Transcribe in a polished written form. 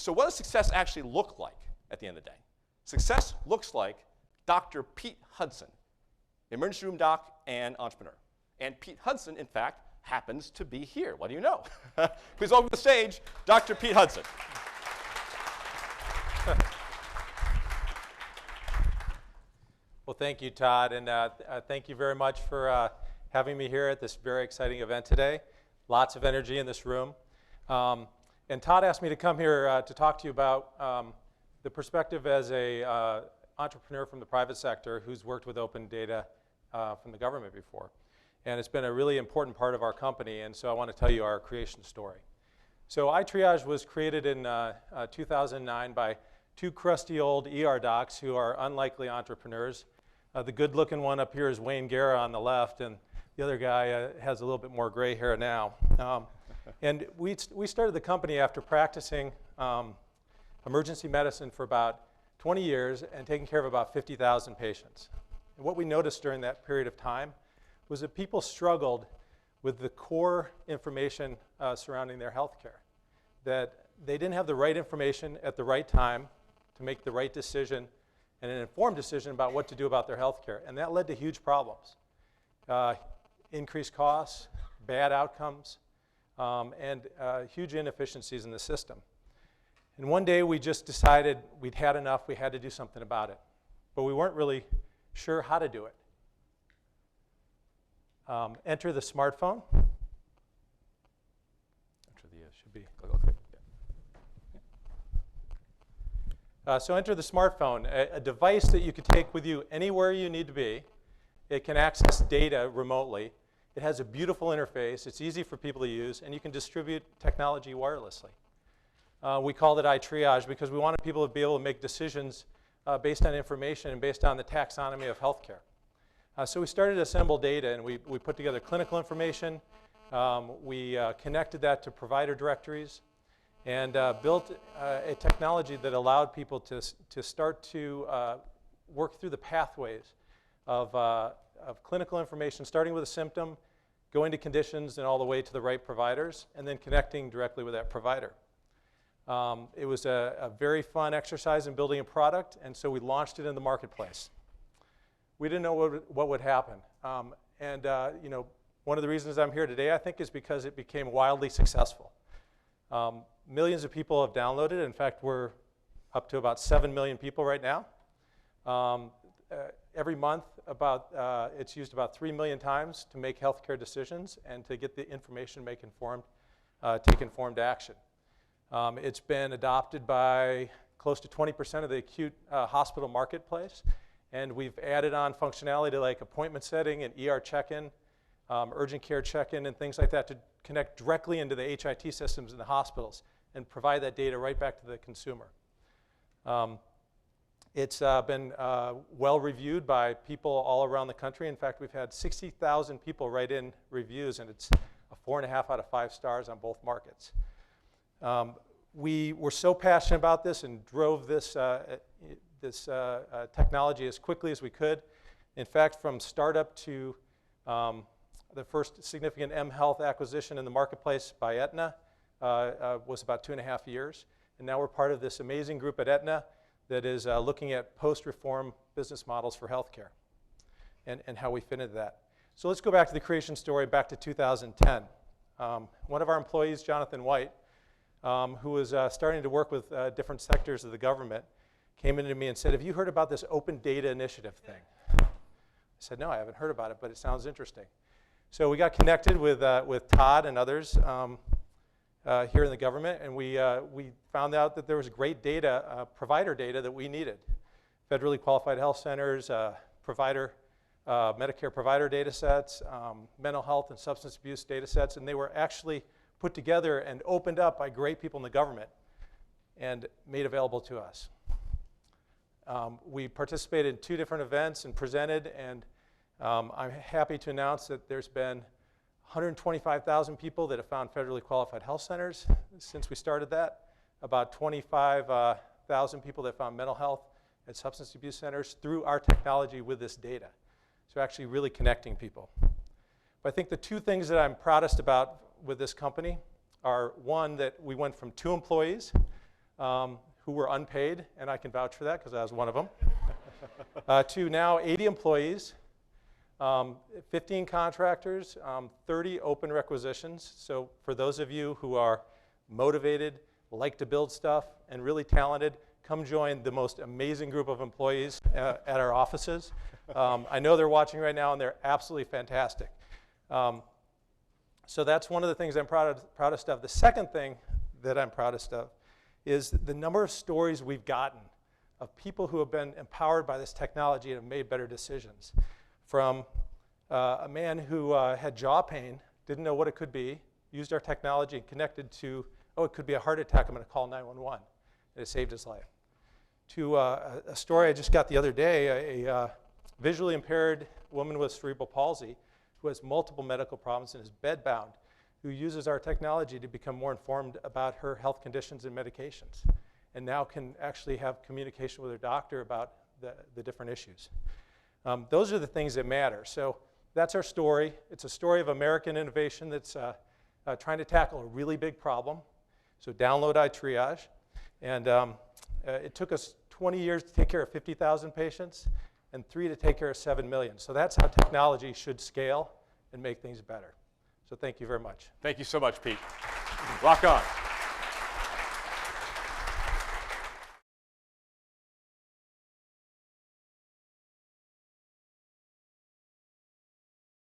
So what does success actually look like at the end of the day? Success looks like Dr. Pete Hudson, emergency room doc and entrepreneur. And Pete Hudson, in fact, happens to be here. What do you know? Please welcome to the stage, Dr. Pete Hudson. Well, thank you, Todd, and thank you very much for having me here at this very exciting event today. Lots of energy in this room. And Todd asked me to come here to talk to you about the perspective as a entrepreneur from the private sector who's worked with open data from the government before. And it's been a really important part of our company, and so I want to tell you our creation story. So iTriage was created in 2009 by two crusty old ER docs who are unlikely entrepreneurs. The good-looking one up here is Wayne Guerra on the left, and the other guy has a little bit more gray hair now. And we started the company after practicing emergency medicine for about 20 years and taking care of about 50,000 patients. And what we noticed during that period of time was that people struggled with the core information surrounding their health care, that they didn't have the right information at the right time to make the right decision and an informed decision about what to do about their health care. And that led to huge problems. Increased costs, bad outcomes, and huge inefficiencies in the system. And one day we just decided we'd had enough, we had to do something about it. But we weren't really sure how to do it. Enter the smartphone. Should be. So enter the smartphone, a device that you can take with you anywhere you need to be. It can access data remotely. It has a beautiful interface. It's easy for people to use, and you can distribute technology wirelessly. We called it iTriage because we wanted people to be able to make decisions based on information and based on the taxonomy of healthcare. So we started to assemble data, and we put together clinical information. We connected that to provider directories and built a technology that allowed people to start to work through the pathways of clinical information, starting with a symptom, going to conditions, and all the way to the right providers, and then connecting directly with that provider. It was a very fun exercise in building a product, and so we launched it in the marketplace. We didn't know what would happen. You know, one of the reasons I'm here today, I think, is because it became wildly successful. Millions of people have downloaded it. In fact, we're up to about 7 million people right now. Every month, it's used about 3 million times to make healthcare decisions and to get the information, take informed action. It's been adopted by close to 20% of the acute hospital marketplace, and we've added on functionality like appointment setting and ER check-in, urgent care check-in, and things like that to connect directly into the HIT systems in the hospitals and provide that data right back to the consumer. It's been well reviewed by people all around the country. In fact, we've had 60,000 people write in reviews, and it's a 4.5 out of 5 stars on both markets. We were so passionate about this and drove this technology as quickly as we could. In fact, from startup to the first significant mHealth acquisition in the marketplace by Aetna was about 2.5 years. And now we're part of this amazing group at Aetna that is looking at post-reform business models for healthcare and how we fit into that. So let's go back to the creation story, back to 2010. One of our employees, Jonathan White, who was starting to work with different sectors of the government, came into me and said, "Have you heard about this open data initiative thing?" I said, "No, I haven't heard about it, but it sounds interesting." So we got connected with Todd and others here in the government, and we found out that there was great data, provider data that we needed. Federally qualified health centers, Medicare provider data sets, mental health and substance abuse data sets, and they were actually put together and opened up by great people in the government and made available to us. We participated in 2 different events and presented, and I'm happy to announce that there's been 125,000 people that have found federally qualified health centers since we started that, about 25,000 people that found mental health and substance abuse centers through our technology with this data. So actually really connecting people. But I think the 2 things that I'm proudest about with this company are, one, that we went from 2 employees who were unpaid, and I can vouch for that because I was one of them, to now 80 employees, 15 contractors, 30 open requisitions. So for those of you who are motivated, like to build stuff, and really talented, come join the most amazing group of employees at our offices. I know they're watching right now, and they're absolutely fantastic. So that's one of the things I'm proudest of. The second thing that I'm proudest of is the number of stories we've gotten of people who have been empowered by this technology and have made better decisions. From a man who had jaw pain, didn't know what it could be, used our technology and connected to, oh, it could be a heart attack, I'm going to call 911. And it saved his life. To a story I just got the other day, a visually impaired woman with cerebral palsy who has multiple medical problems and is bedbound, who uses our technology to become more informed about her health conditions and medications, and now can actually have communication with her doctor about the different issues. Those are the things that matter. So that's our story. It's a story of American innovation that's trying to tackle a really big problem. So download iTriage. And it took us 20 years to take care of 50,000 patients and 3 to take care of 7 million. So that's how technology should scale and make things better. So thank you very much. Thank you so much, Pete. Rock on.